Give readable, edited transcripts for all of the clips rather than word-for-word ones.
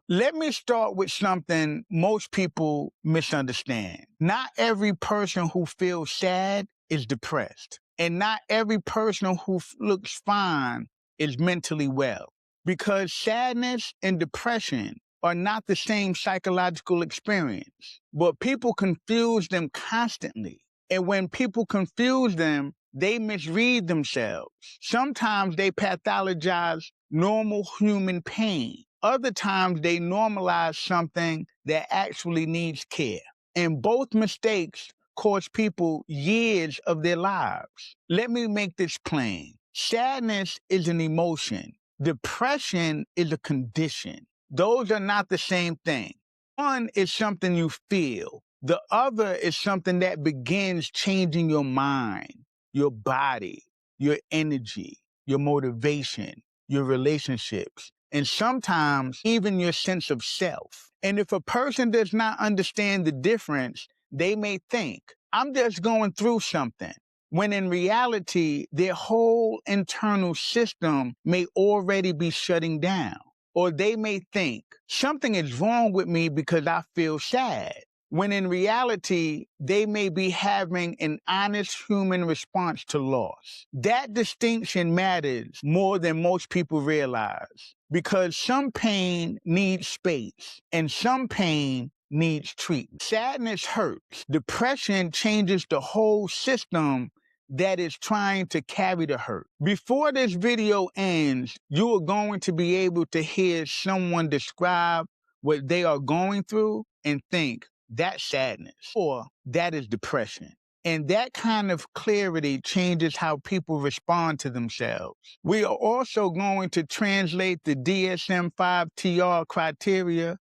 Let me start with something most people misunderstand. Not every person who feels sad is depressed, and not every person who looks fine is mentally well. Because sadness and depression are not the same psychological experience, but people confuse them constantly. And when people confuse them, they misread themselves. Sometimes they pathologize normal human pain. Other times they normalize something that actually needs care. And both mistakes cost people years of their lives. Let me make this plain. Sadness is an emotion. Depression is a condition. Those are not the same thing. One is something you feel. The other is something that begins changing your mind, your body, your energy, your motivation, your relationships, and sometimes even your sense of self. And if a person does not understand the difference, they may think, I'm just going through something, when in reality, their whole internal system may already be shutting down. Or they may think, something is wrong with me because I feel sad, when in reality, they may be having an honest human response to loss. That distinction matters more than most people realize, because some pain needs space and some pain needs treatment. Sadness hurts. Depression changes the whole system that is trying to carry the hurt. Before this video ends, you are going to be able to hear someone describe what they are going through and think, that's sadness, or that is depression. And that kind of clarity changes how people respond to themselves. We are also going to translate the DSM-5 TR criteria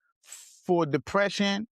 for depression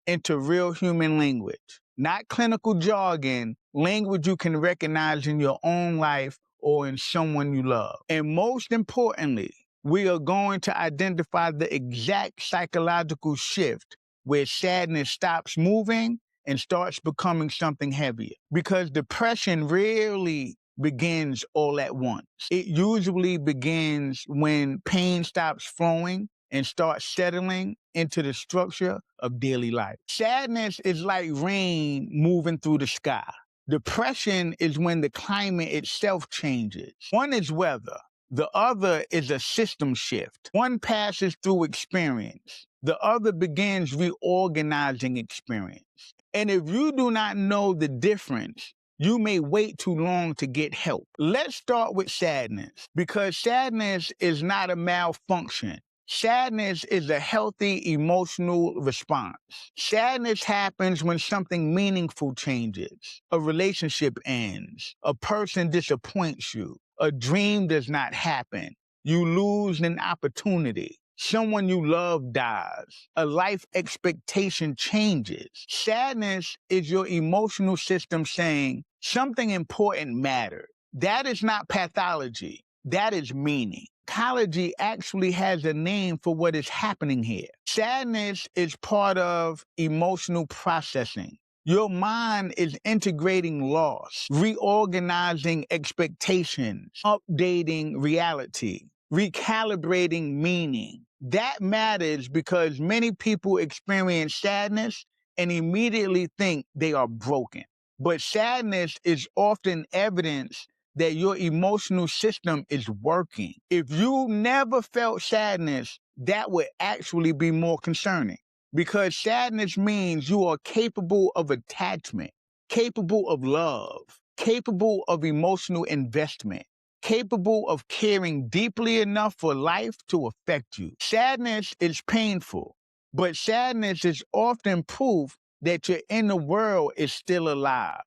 into real human language. Not clinical jargon, language you can recognize in your own life or in someone you love. And most importantly, we are going to identify the exact psychological shift where sadness stops moving and starts becoming something heavier. Because depression rarely begins all at once. It usually begins when pain stops flowing and starts settling into the structure of daily life. Sadness is like rain moving through the sky. Depression is when the climate itself changes. One is weather. The other is a system shift. One passes through experience. The other begins reorganizing experience. And if you do not know the difference, you may wait too long to get help. Let's start with sadness, because sadness is not a malfunction. Sadness is a healthy emotional response. Sadness happens when something meaningful changes. A relationship ends. A person disappoints you. A dream does not happen. You lose an opportunity. Someone you love dies. A life expectation changes. Sadness is your emotional system saying something important mattered. That is not pathology. That is meaning. Psychology actually has a name for what is happening here. Sadness is part of emotional processing. Your mind is integrating loss, reorganizing expectations, updating reality, recalibrating meaning. That matters because many people experience sadness and immediately think they are broken. But sadness is often evidence that your emotional system is working. If you never felt sadness, that would actually be more concerning, because sadness means you are capable of attachment, capable of love, capable of emotional investment, capable of caring deeply enough for life to affect you. Sadness is painful, but sadness is often proof that your inner world is still alive.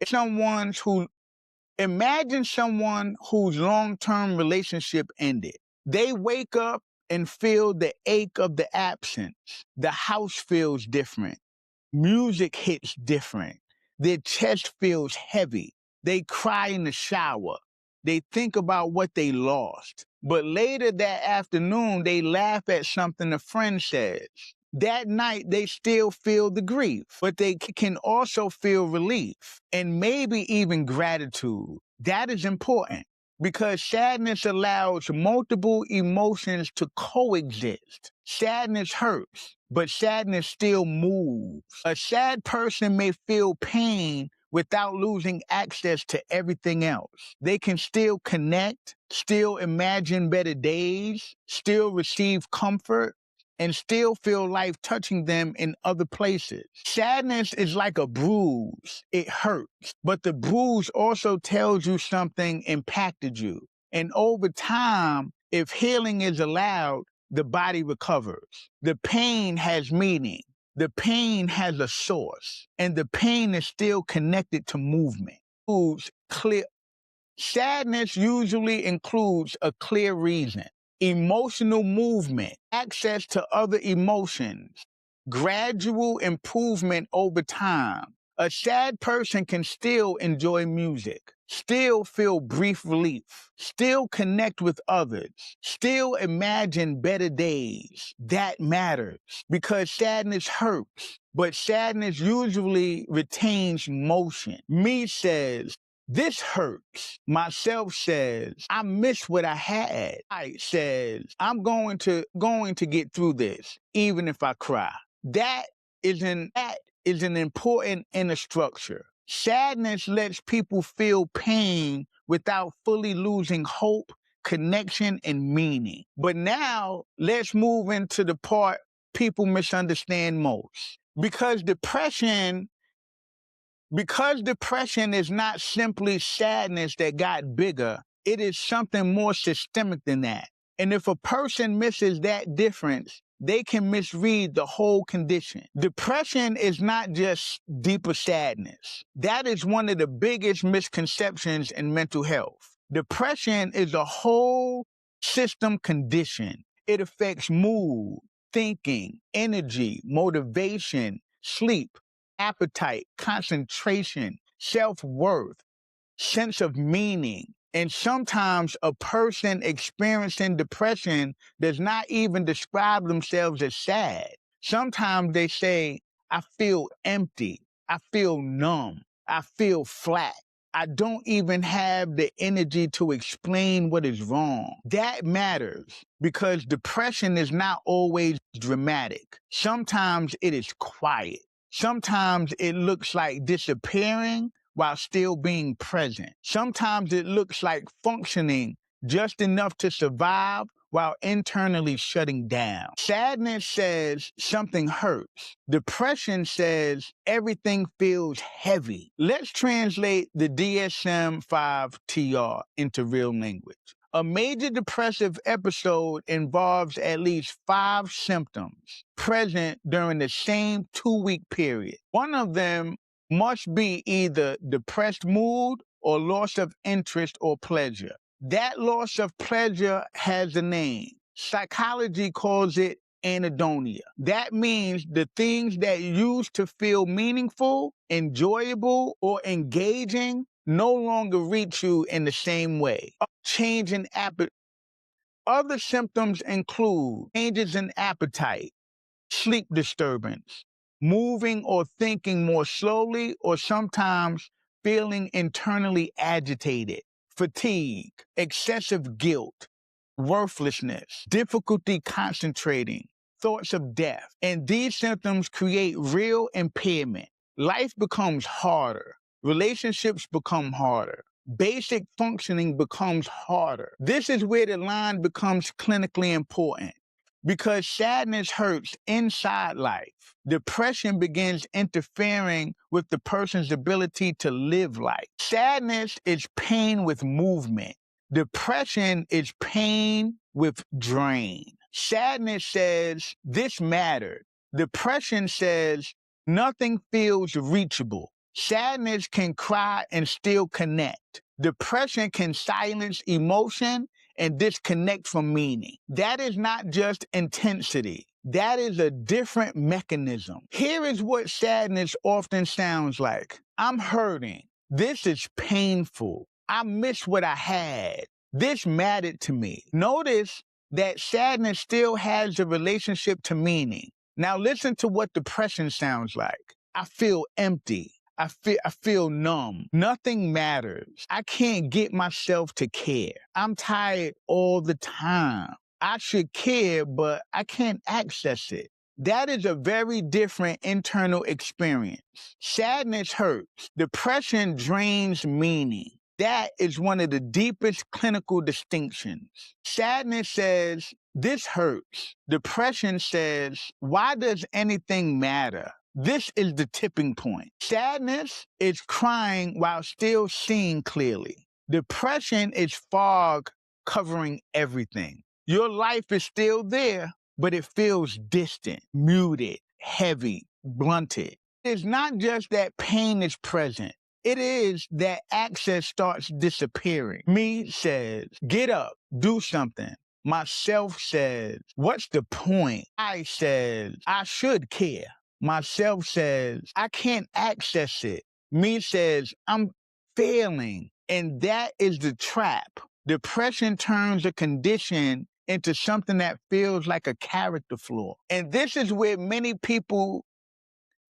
Imagine someone whose long-term relationship ended. They wake up and feel the ache of the absence. The house feels different. Music hits different. Their chest feels heavy. They cry in the shower. They think about what they lost. But later that afternoon, they laugh at something a friend says. That night, they still feel the grief, but they can also feel relief and maybe even gratitude. That is important. because sadness allows multiple emotions to coexist. Sadness hurts, but sadness still moves. A sad person may feel pain without losing access to everything else. They can still connect, still imagine better days, still receive comfort, and still feel life touching them in other places. Sadness is like a bruise. It hurts, but the bruise also tells you something impacted you. And over time, if healing is allowed, the body recovers. The pain has meaning. The pain has a source, and the pain is still connected to movement. Clear. Sadness usually includes a clear reason, emotional movement, access to other emotions, gradual improvement over time. A sad person can still enjoy music, still feel brief relief, still connect with others, still imagine better days. That matters because sadness hurts, but sadness usually retains motion. Me says, this hurts. Myself says, I miss what I had. I says, I'm going to get through this, even if I cry. That is an important inner structure. Sadness lets people feel pain without fully losing hope, connection, and meaning. But now let's move into the part people misunderstand most. Because depression is not simply sadness that got bigger, it is something more systemic than that. And if a person misses that difference, they can misread the whole condition. Depression is not just deeper sadness. That is one of the biggest misconceptions in mental health. Depression is a whole system condition. It affects mood, thinking, energy, motivation, sleep, appetite, concentration, self-worth, sense of meaning. And sometimes a person experiencing depression does not even describe themselves as sad. Sometimes they say, I feel empty, I feel numb, I feel flat. I don't even have the energy to explain what is wrong. That matters because depression is not always dramatic. Sometimes it is quiet. Sometimes it looks like disappearing while still being present. Sometimes it looks like functioning just enough to survive while internally shutting down. Sadness says something hurts. Depression says everything feels heavy. Let's translate the DSM-5 TR into real language. A major depressive episode involves at least 5 symptoms present during the same 2-week period. One of them must be either depressed mood or loss of interest or pleasure. That loss of pleasure has a name. Psychology calls it anhedonia. That means the things that used to feel meaningful, enjoyable, or engaging no longer reach you in the same way. Change in appetite. Other symptoms include changes in appetite, sleep disturbance, moving or thinking more slowly, or sometimes feeling internally agitated, fatigue, excessive guilt, worthlessness, difficulty concentrating, thoughts of death. And these symptoms create real impairment. Life becomes harder. Relationships become harder. Basic functioning becomes harder. This is where the line becomes clinically important. Because sadness hurts inside life, depression begins interfering with the person's ability to live life. Sadness is pain with movement. Depression is pain with drain. Sadness says, this mattered. Depression says, nothing feels reachable. Sadness can cry and still connect. Depression can silence emotion and disconnect from meaning. That is not just intensity. That is a different mechanism. Here is what sadness often sounds like. I'm hurting. This is painful. I miss what I had. This mattered to me. Notice that sadness still has a relationship to meaning. Now listen to what depression sounds like. I feel empty. I feel numb. Nothing matters. I can't get myself to care. I'm tired all the time. I should care, but I can't access it. That is a very different internal experience. Sadness hurts. Depression drains meaning. That is one of the deepest clinical distinctions. Sadness says, this hurts. Depression says, why does anything matter? This is the tipping point. Sadness is crying while still seeing clearly. Depression is fog covering everything. Your life is still there, but it feels distant, muted, heavy, blunted. It's not just that pain is present. It is that access starts disappearing. Me says, get up, do something. Myself says, what's the point? I says, I should care. Myself says, I can't access it. Me says, I'm failing. And that is the trap. Depression turns a condition into something that feels like a character flaw. And this is where many people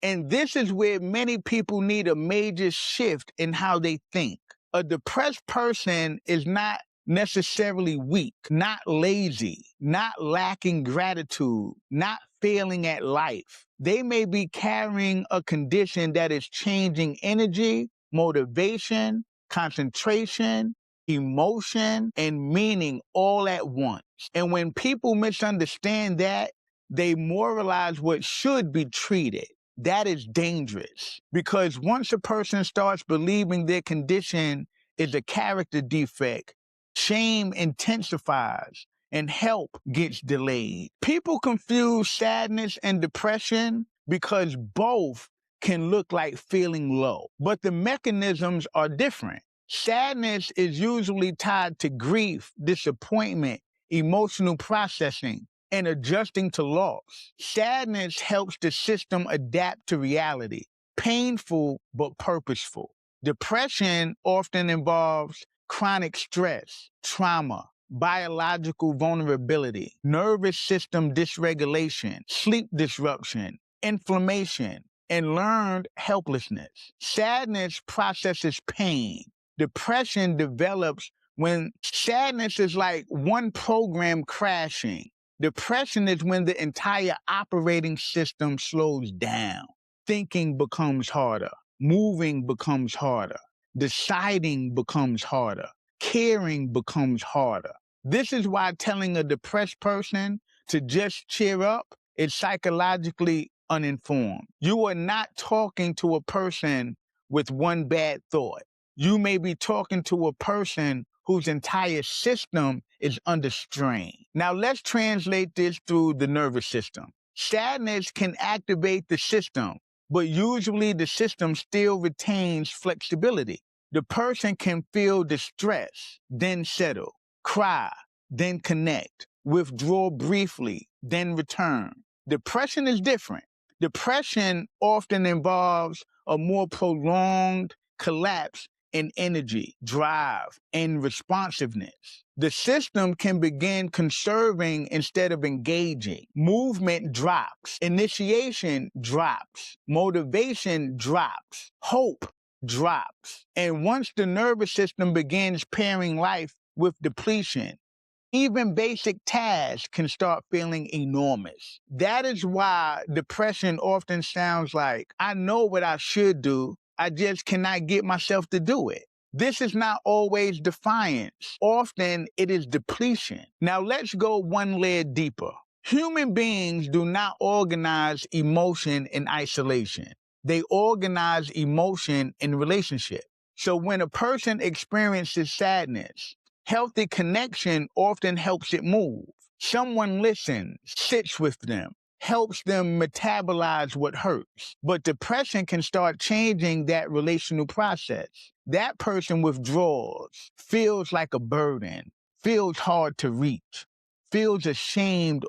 need a major shift in how they think. A depressed person is not necessarily weak, not lazy, not lacking gratitude, not failing at life. They may be carrying a condition that is changing energy, motivation, concentration, emotion, and meaning all at once. And when people misunderstand that, they moralize what should be treated. That is dangerous, because once a person starts believing their condition is a character defect, shame intensifies and help gets delayed. People confuse sadness and depression because both can look like feeling low, but the mechanisms are different. Sadness is usually tied to grief, disappointment, emotional processing, and adjusting to loss. Sadness helps the system adapt to reality, painful but purposeful. Depression often involves chronic stress, trauma, biological vulnerability, nervous system dysregulation, sleep disruption, inflammation, and learned helplessness. Sadness processes pain. Depression develops when sadness is like one program crashing. Depression is when the entire operating system slows down. Thinking becomes harder. Moving becomes harder. Deciding becomes harder. Caring becomes harder. This is why telling a depressed person to just cheer up is psychologically uninformed. You are not talking to a person with one bad thought. You may be talking to a person whose entire system is under strain. Now let's translate this through the nervous system. Sadness can activate the system, but usually the system still retains flexibility. The person can feel distress, then settle, cry, then connect, withdraw briefly, then return. Depression is different. Depression often involves a more prolonged collapse in energy, drive, and responsiveness. The system can begin conserving instead of engaging. Movement drops. Initiation drops. Motivation drops. Hope drops. And once the nervous system begins pairing life with depletion, even basic tasks can start feeling enormous. That is why depression often sounds like, I know what I should do, I just cannot get myself to do it. This is not always defiance. Often it is depletion. Now let's go one layer deeper. Human beings do not organize emotion in isolation. They organize emotion in relationship. So when a person experiences sadness, healthy connection often helps it move. Someone listens, sits with them, helps them metabolize what hurts. But depression can start changing that relational process. That person withdraws, feels like a burden, feels hard to reach, feels ashamed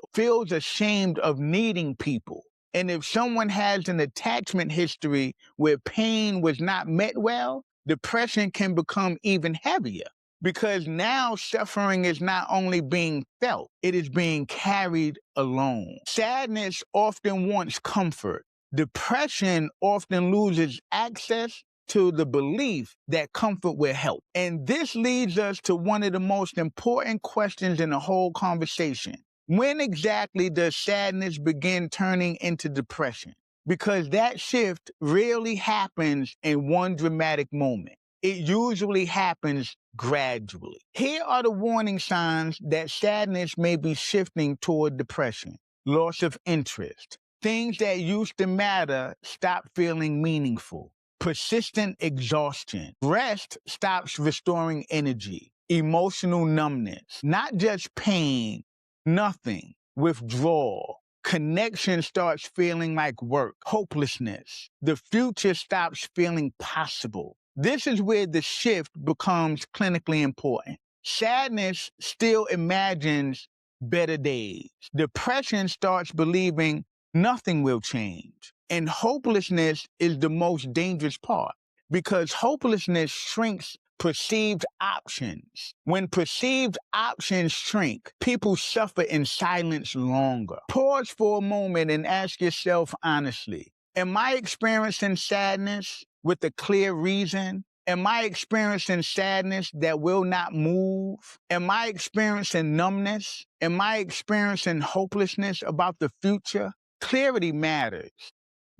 of needing people. And if someone has an attachment history where pain was not met well, depression can become even heavier. Because now suffering is not only being felt, it is being carried alone. Sadness often wants comfort. Depression often loses access to the belief that comfort will help. And this leads us to one of the most important questions in the whole conversation. When exactly does sadness begin turning into depression? Because that shift rarely happens in one dramatic moment. It usually happens gradually. Here are the warning signs that sadness may be shifting toward depression. Loss of interest. Things that used to matter stop feeling meaningful. Persistent exhaustion. Rest stops restoring energy. Emotional numbness. Not just pain, nothing. Withdrawal. Connection starts feeling like work. Hopelessness. The future stops feeling possible. This is where the shift becomes clinically important. Sadness still imagines better days. Depression starts believing nothing will change. And hopelessness is the most dangerous part because hopelessness shrinks perceived options. When perceived options shrink, people suffer in silence longer. Pause for a moment and ask yourself honestly, am I experiencing sadness with a clear reason? Am I experiencing sadness that will not move? Am I experiencing numbness? Am I experiencing hopelessness about the future? Clarity matters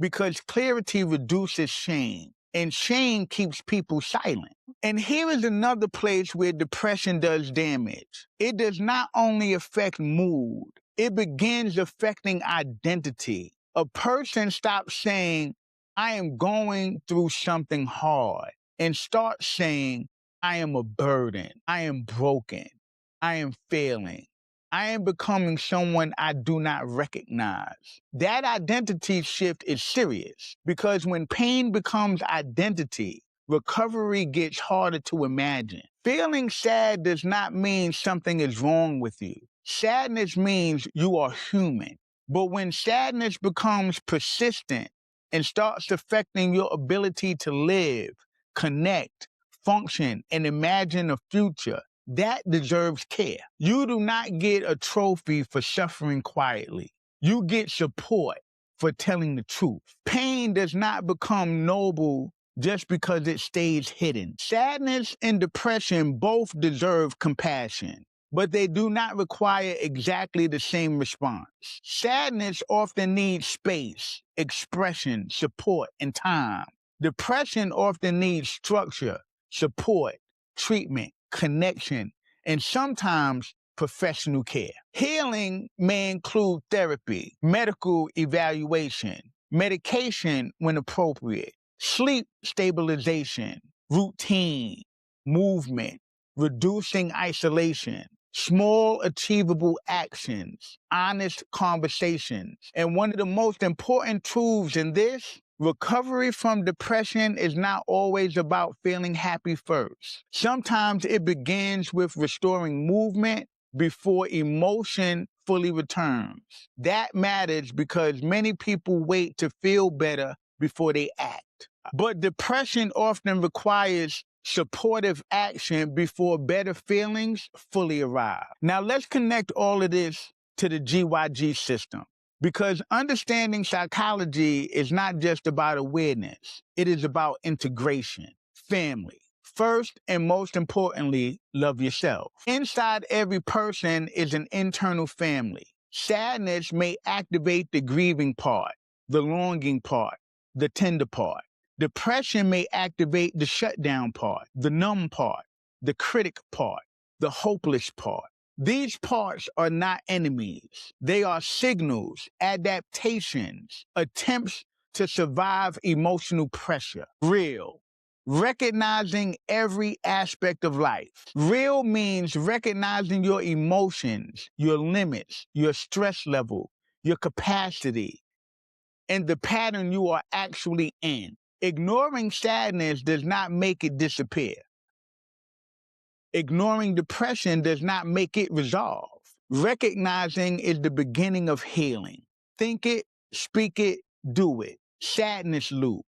because clarity reduces shame, and shame keeps people silent. And here is another place where depression does damage. It does not only affect mood, it begins affecting identity. A person stops saying, I am going through something hard, and starts saying, I am a burden, I am broken, I am failing. I am becoming someone I do not recognize. That identity shift is serious because when pain becomes identity, recovery gets harder to imagine. Feeling sad does not mean something is wrong with you. Sadness means you are human. But when sadness becomes persistent and starts affecting your ability to live, connect, function, and imagine a future, that deserves care. You do not get a trophy for suffering quietly. You get support for telling the truth. Pain does not become noble just because it stays hidden. Sadness and depression both deserve compassion, but they do not require exactly the same response. Sadness often needs space, expression, support, and time. Depression often needs structure, support, treatment, connection, and sometimes professional care. Healing may include therapy, medical evaluation, medication when appropriate, sleep stabilization, routine, movement, reducing isolation, small achievable actions, honest conversations. And one of the most important tools in this, recovery from depression is not always about feeling happy first. Sometimes it begins with restoring movement before emotion fully returns. That matters because many people wait to feel better before they act. But depression often requires supportive action before better feelings fully arrive. Now let's connect all of this to the GYG system. Because understanding psychology is not just about awareness, it is about integration, family. First and most importantly, love yourself. Inside every person is an internal family. Sadness may activate the grieving part, the longing part, the tender part. Depression may activate the shutdown part, the numb part, the critic part, the hopeless part. These parts are not enemies. They are signals, adaptations, attempts to survive emotional pressure. Real. Recognizing every aspect of life. Real means recognizing your emotions, your limits, your stress level, your capacity, and the pattern you are actually in. Ignoring sadness does not make it disappear. Ignoring depression does not make it resolve. Recognizing is the beginning of healing. Think it, speak it, do it. Sadness loop.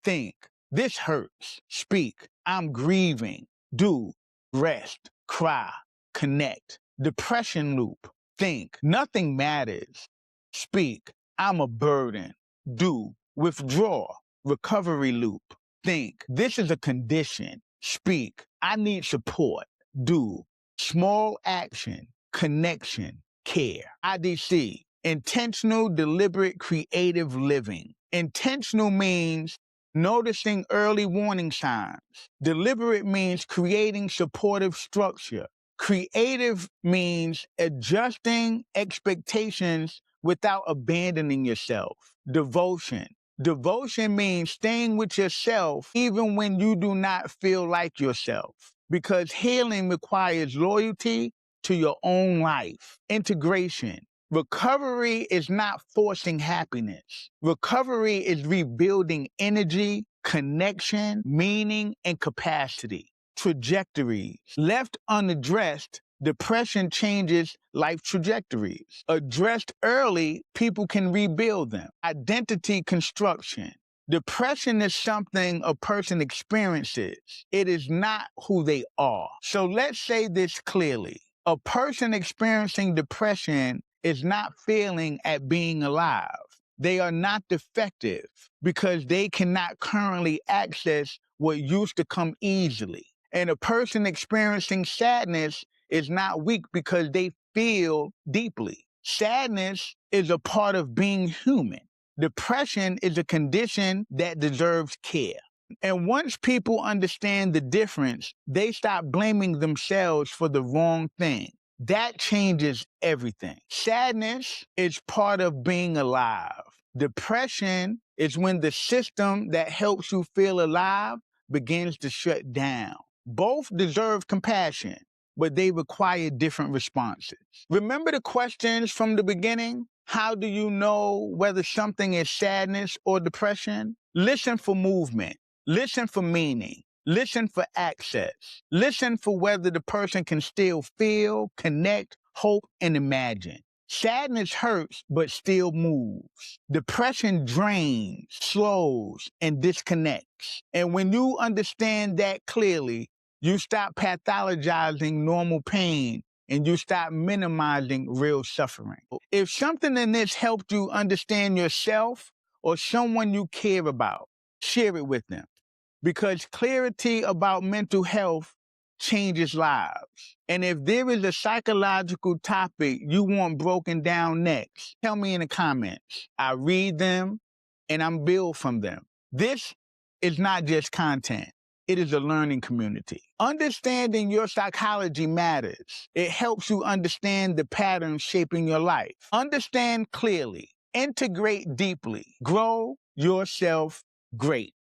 Think, this hurts. Speak, I'm grieving. Do, rest, cry, connect. Depression loop. Think, nothing matters. Speak, I'm a burden. Do, Withdraw, recovery loop. Think, this is a condition. Speak, I need support. Do, small action, connection, care. IDC, intentional, deliberate, creative living. Intentional means noticing early warning signs. Deliberate means creating supportive structure. Creative means adjusting expectations without abandoning yourself. Devotion. Devotion means staying with yourself even when you do not feel like yourself, because healing requires loyalty to your own life. Integration. Recovery is not forcing happiness. Recovery is rebuilding energy, connection, meaning, and capacity. Trajectories. Left unaddressed, depression changes life trajectories. Addressed early, people can rebuild them. Identity construction. Depression is something a person experiences. It is not who they are. So let's say this clearly. A person experiencing depression is not failing at being alive. They are not defective because they cannot currently access what used to come easily. And a person experiencing sadness is not weak because they feel deeply. Sadness is a part of being human. Depression is a condition that deserves care. And once people understand the difference, they stop blaming themselves for the wrong thing. That changes everything. Sadness is part of being alive. Depression is when the system that helps you feel alive begins to shut down. Both deserve compassion, but they require different responses. Remember the questions from the beginning? How do you know whether something is sadness or depression? Listen for movement. Listen for meaning. Listen for access. Listen for whether the person can still feel, connect, hope, and imagine. Sadness hurts, but still moves. Depression drains, slows, and disconnects. And when you understand that clearly, you stop pathologizing normal pain and you stop minimizing real suffering. If something in this helped you understand yourself or someone you care about, share it with them, because clarity about mental health changes lives. And if there is a psychological topic you want broken down next, tell me in the comments. I read them and I'm build from them. This is not just content. It is a learning community. Understanding your psychology matters. It helps you understand the patterns shaping your life. Understand clearly. Integrate deeply. Grow yourself great.